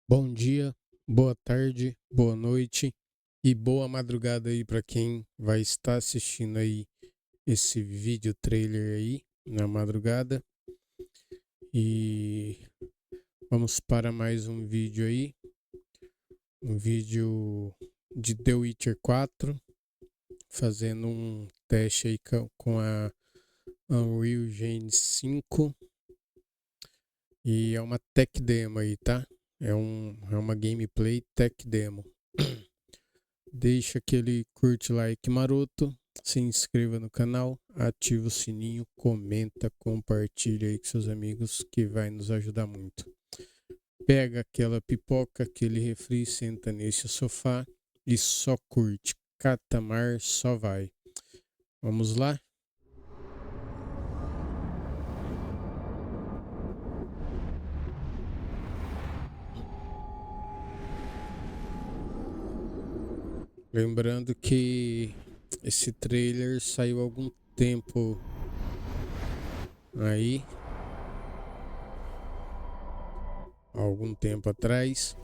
Bom dia, boa tarde, boa noite e boa madrugada aí para quem vai estar assistindo aí esse vídeo trailer aí na madrugada. E vamos para mais um vídeo aí, um vídeo de Wtcher4, fazendo um teste aí com a Unreal Engine 5. E é uma tech demo aí, tá? É uma gameplay tech demo. Deixa aquele curte, like maroto, se inscreva no canal, ativa o sininho, comenta, compartilha aí com seus amigos que vai nos ajudar muito. Pega aquela pipoca, aquele refri, senta nesse sofá e só curte. KatanMar só vai. Vamos lá? Lembrando que esse trailer saiu há algum tempo aí, algum tempo atrás,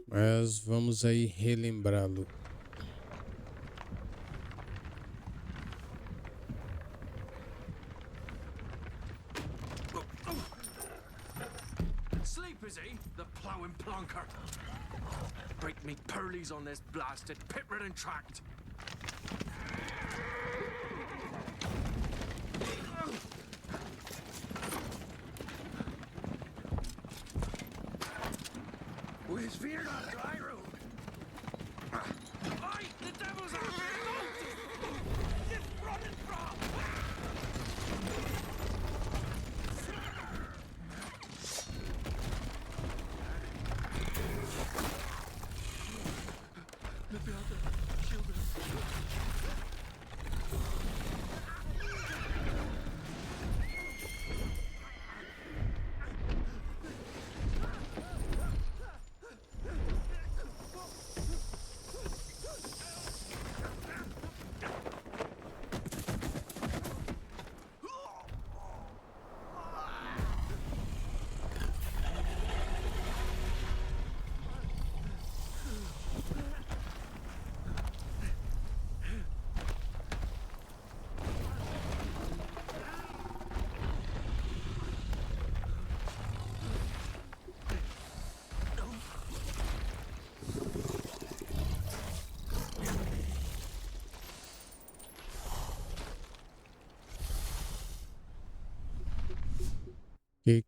mas vamos aí relembrá-lo. Sleep, is he? The ploughing plonker. Break me pearlies on this blasted pit-ridden tract. Where's fear not dry road? Aye, the devil's out there! It's running from!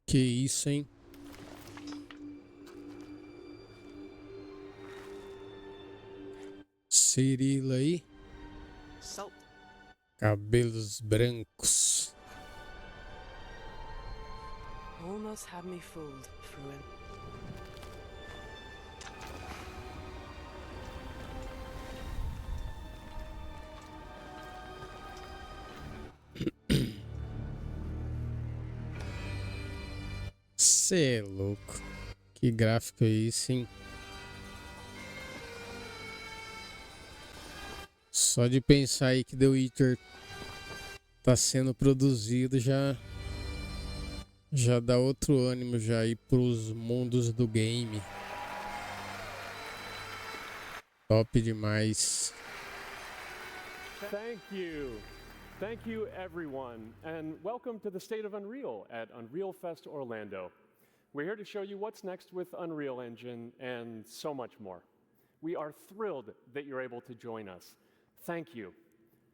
Que isso, hein? Cirila aí, Salt. cabelos brancos. Almost had me fooled, Fruin. Cê é louco. Que gráfico é esse, hein? Só de pensar aí que The Witcher tá sendo produzido já dá outro ânimo já aí pros mundos do game. Top demais. Thank you. Thank you, everyone, and welcome to the State of Unreal at Unreal Fest Orlando. We're here to show you what's next with Unreal Engine and so much more. We are thrilled that you're able to join us. Thank you.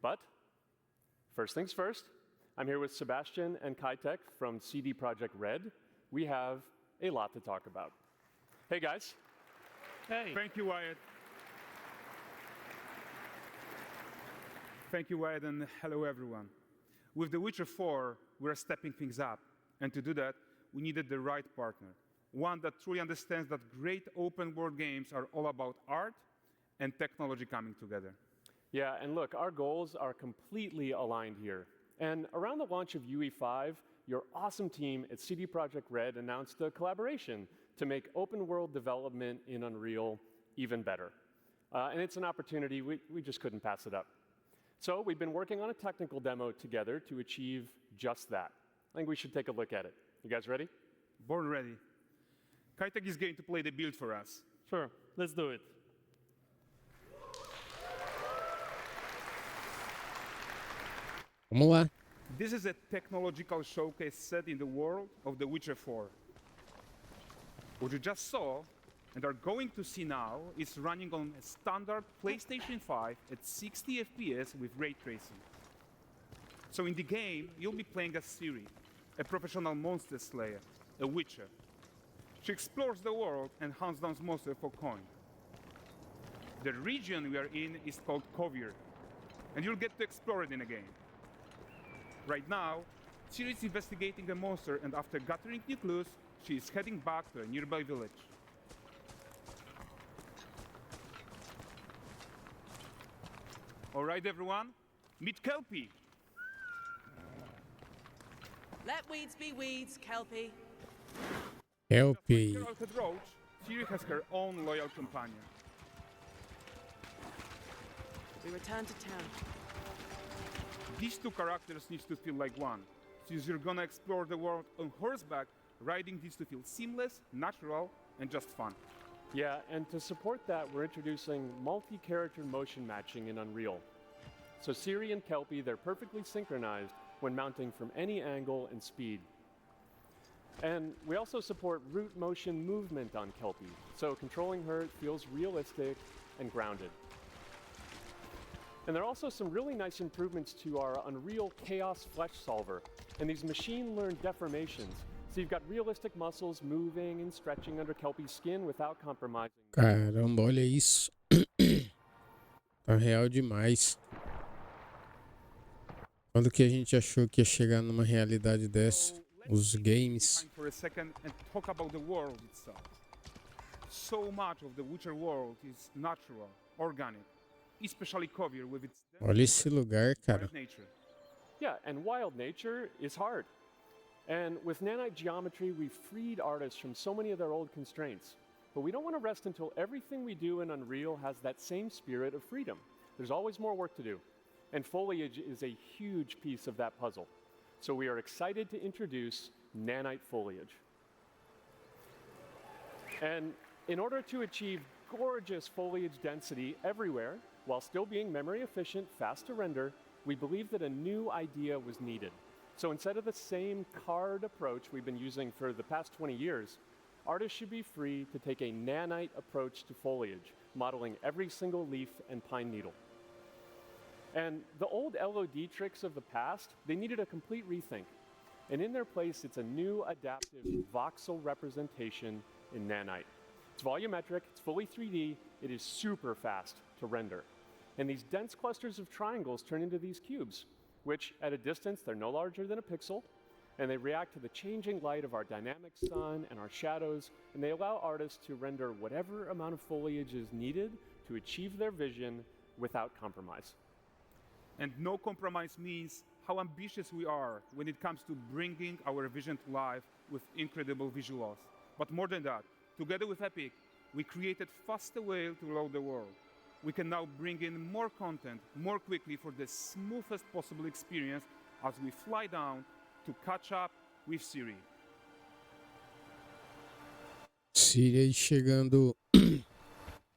But first things first, I'm here with Sebastian and Kitek from CD Projekt Red. We have a lot to talk about. Hey, guys. Hey. Thank you, Wyatt. Thank you, Wyatt, and hello, everyone. With The Witcher 4, we're stepping things up. And to do that, we needed the right partner. One that truly understands that great open-world games are all about art and technology coming together. Yeah, and look, our goals are completely aligned here. And around the launch of UE5, your awesome team at CD Projekt Red announced a collaboration to make open-world development in Unreal even better. And it's an opportunity, we just couldn't pass it up. So we've been working on a technical demo together to achieve just that. I think we should take a look at it. You guys ready? Born ready. Kaitek is going to play the build for us. Sure, let's do it. Vamos lá. This is a technological showcase set in the world of The Witcher 4. What you just saw and are going to see now is running on a standard PlayStation 5 at 60 FPS with ray tracing. So in the game, you'll be playing as Ciri, a professional monster slayer, a witcher. She explores the world and hunts down monsters for coin. The region we are in is called Kovir, and you'll get to explore it in a game. Right now, Ciri is investigating a monster, and after gathering new clues, she is heading back to a nearby village. All right, everyone, meet Kelpie. Let weeds be weeds, Kelpie. Helpy. Geralt Roach, Ciri has her own loyal companion. We return to town. These two characters need to feel like one. Since you're gonna explore the world on horseback, riding needs to feel seamless, natural, and just fun. Yeah, and to support that, we're introducing multi-character motion matching in Unreal. So Ciri and Kelpie, they're perfectly synchronized when mounting from any angle and speed. And we also support root motion movement on Kelpie, so controlling her feels realistic and grounded. And there are also some really nice improvements to our Unreal Chaos Flesh Solver and these machine-learned deformations. So you've got realistic muscles moving and stretching under Kelpie's skin without compromising. Caramba, olha isso. Tá real demais. Quando que a gente achou que ia chegar numa realidade dessa? Os games. Time for a second and talk about the world itself. So much of the Witcher world is natural, organic, especially Kovir with its Olha esse lugar, cara. wild nature. Yeah, and wild nature is hard. And with nanite geometry, we've freed artists from so many of their old constraints. But we don't want to rest until everything we do in Unreal has that same spirit of freedom. There's always more work to do. And foliage is a huge piece of that puzzle. So we are excited to introduce nanite foliage. And in order to achieve gorgeous foliage density everywhere, while still being memory efficient, fast to render, we believe that a new idea was needed. So instead of the same card approach we've been using for the past 20 years, artists should be free to take a nanite approach to foliage, modeling every single leaf and pine needle. And the old LOD tricks of the past, they needed a complete rethink. And in their place, it's a new adaptive voxel representation in nanite. It's volumetric, it's fully 3D, it is super fast to render. And these dense clusters of triangles turn into these cubes, which at a distance, they're no larger than a pixel, and they react to the changing light of our dynamic sun and our shadows, and they allow artists to render whatever amount of foliage is needed to achieve their vision without compromise. And no compromise means how ambitious we are when it comes to bringing our vision to life with incredible visuals. But more than that, together with Epic, we created faster way to load the world. We can now bring in more content more quickly for the smoothest possible experience as we fly down to catch up with Ciri. Ciri aí chegando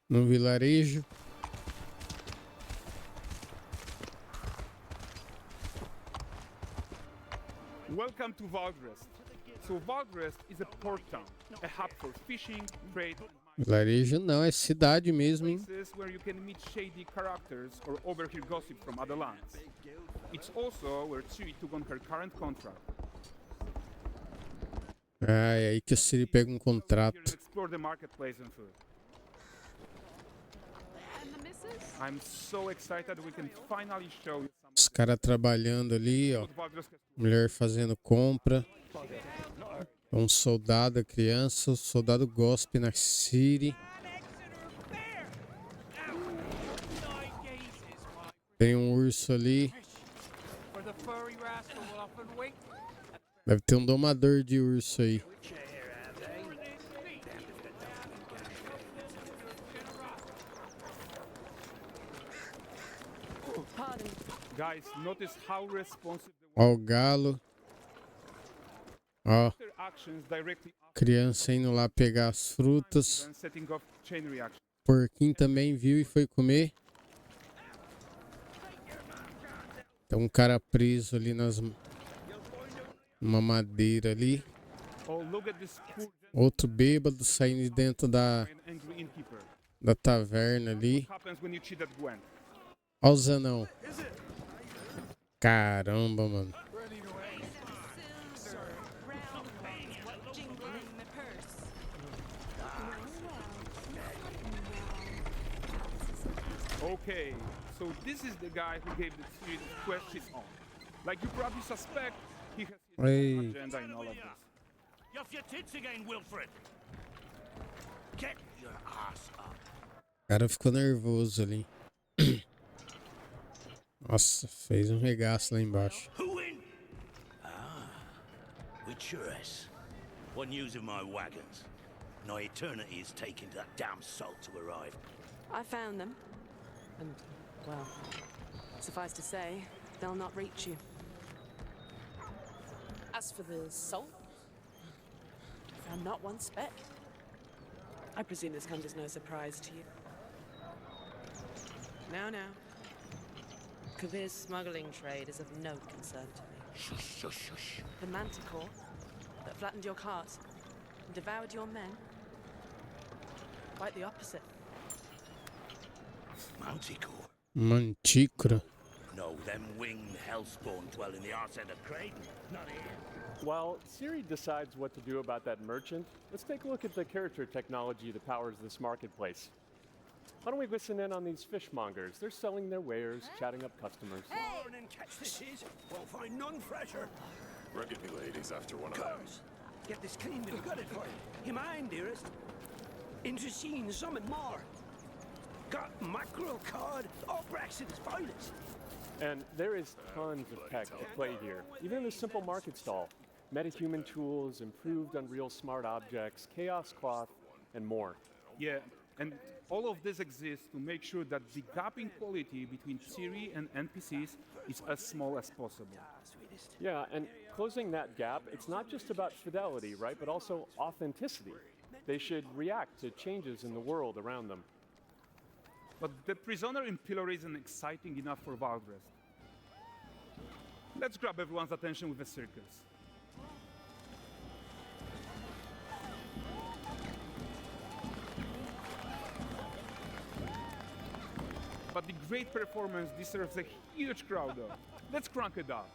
no vilarejo. Welcome to Valdrest. So Valdrest is a port town, a hub for fishing, trade, and Vilarejo não, é cidade mesmo, hein? places where you can meet shady characters or overhear gossip from other lands. It's also where Ciri took on her current contract. Ah, é aí que a Ciri pega um Here and contrato. explore the marketplace and food. And the missus? I'm so excited we can finally show you some Os caras trabalhando ali, ó. of what Valdrest has to Mulher fazendo compra. Um soldado, a criança. O soldado gospe na Ciri. Tem um urso ali. Deve ter um domador de urso aí. Guys, notice how responsive the Ó o galo. Ó, Their actions directly after criança indo lá pegar as frutas. and setting off chain reaction. Porquinho também viu e foi comer. Tem um cara preso ali numa madeira ali. Oh, look at this poor Outro bêbado saindo de dentro da angry innkeeper. taverna ali. What happens when you cheat at Gwen? Ó os anão. Caramba, mano. Okay, so this is the guy who gave the series questions on. Like you probably suspect, he has his Hey. own agenda in all of this. You're off your tits again, Wilfred. Get your ass up. O cara ficou nervoso ali. Nossa, fez um regaço lá embaixo. Who in? Wtcher4. One using my wagons. No eternity is taking that damn salt to arrive. I found them. And, well, suffice to say, they'll not reach you. As for the salt, I found not one speck. I presume this comes as no surprise to you. Now. Kavir's smuggling trade is of no concern to me. Shush, shush, shush. The manticore that flattened your cart and devoured your men? Quite the opposite. Manticore? Mantícora. No, them winged hellspawn dwell in the arse end of Creighton. Not here. While Siri decides what to do about that merchant, let's take a look at the character technology that powers this marketplace. Why don't we listen in on these fishmongers? They're selling their wares, chatting up customers. Morning, catch this is. Won't find none fresher. Rugged me ladies after one of them. Course. Get this cleaned and gutted for you. You mind, dearest? Interesting, something more. Got mackerel, cod, all Braxton's finest. And there is tons of tech to play here, even in this simple market stall. Metahuman tools, improved Unreal smart objects, chaos cloth, and more. Yeah, and all of this exists to make sure that the gap in quality between Siri and NPCs is as small as possible. Yeah, and closing that gap, it's not just about fidelity, right, but also authenticity. They should react to changes in the world around them. But the prisoner in Pillory isn't exciting enough for Valdres. Let's grab everyone's attention with a circus. But the great performance deserves a huge crowd though. Let's crank it up.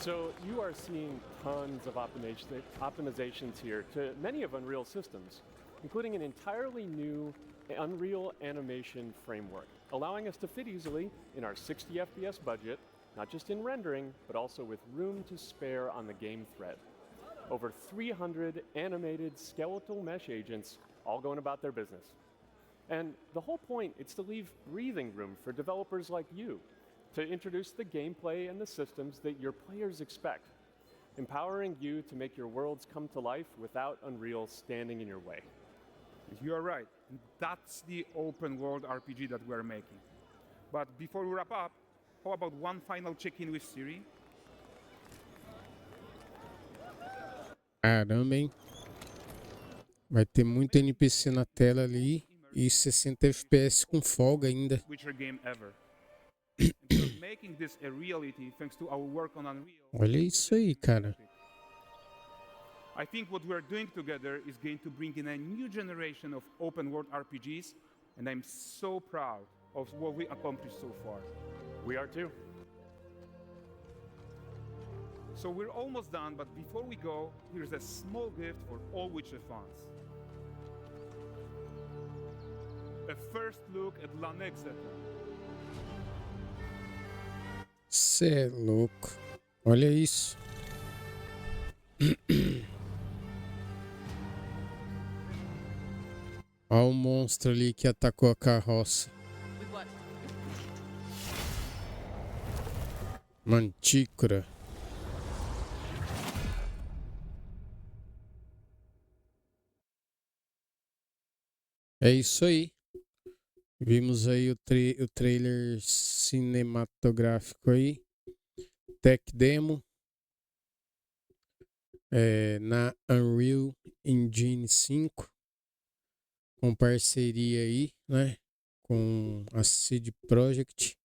So you are seeing tons of optimizations here to many of Unreal systems, including an entirely new Unreal animation framework, allowing us to fit easily in our 60 FPS budget, not just in rendering, but also with room to spare on the game thread. Over 300 animated skeletal mesh agents all going about their business. And the whole point is to leave breathing room for developers like you to introduce the gameplay and the systems that your players expect, empowering you to make your worlds come to life without Unreal standing in your way. You are right. That's the open world RPG that we're making. But before we wrap up, how about one final check-in with Siri? Caramba, hein? Vai ter muito NPC na tela ali e 60 FPS com folga ainda. Witcher game ever. And we're making this a reality thanks to our work on Unreal. Olha isso aí, cara. I think what we're doing together is going to bring in a new generation of open world RPGs, and I'm so proud of what we accomplished so far. We are too. So we're almost done, but before we go, here's a small gift for all Witcher fans. A first look at Lanexeter. Cê é louco. Olha isso. Olha o monstro ali que atacou a carroça. With what? Mantícora. É isso aí. Vimos aí o trailer cinematográfico aí, Tech Demo, na Unreal Engine 5, com parceria aí, né, com a CD Projekt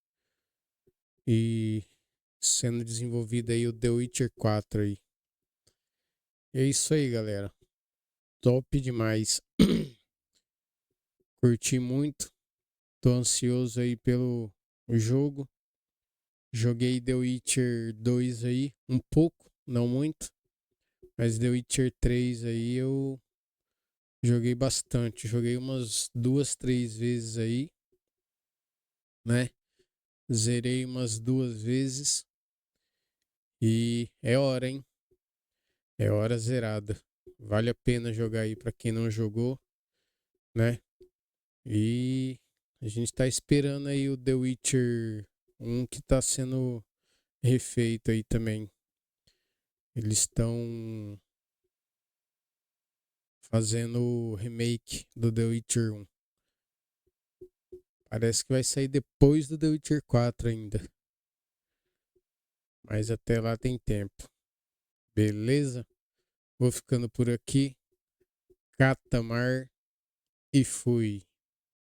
e sendo desenvolvido aí o Wtcher4 aí. É isso aí, galera. Top demais. Curti muito. Tô ansioso aí pelo jogo. Joguei The Witcher 2 aí, um pouco, não muito. Mas The Witcher 3 aí eu joguei bastante. Joguei umas 2, 3 vezes aí, né? Zerei umas 2 vezes. E é hora, hein? É hora zerada. Vale a pena jogar aí pra quem não jogou, né? E a gente tá esperando aí o The Witcher 1 que tá sendo refeito aí também. Eles estão fazendo o remake do The Witcher 1. Parece que vai sair depois do The Witcher 4 ainda. Mas até lá tem tempo. Beleza? Vou ficando por aqui. KatanMar e fui.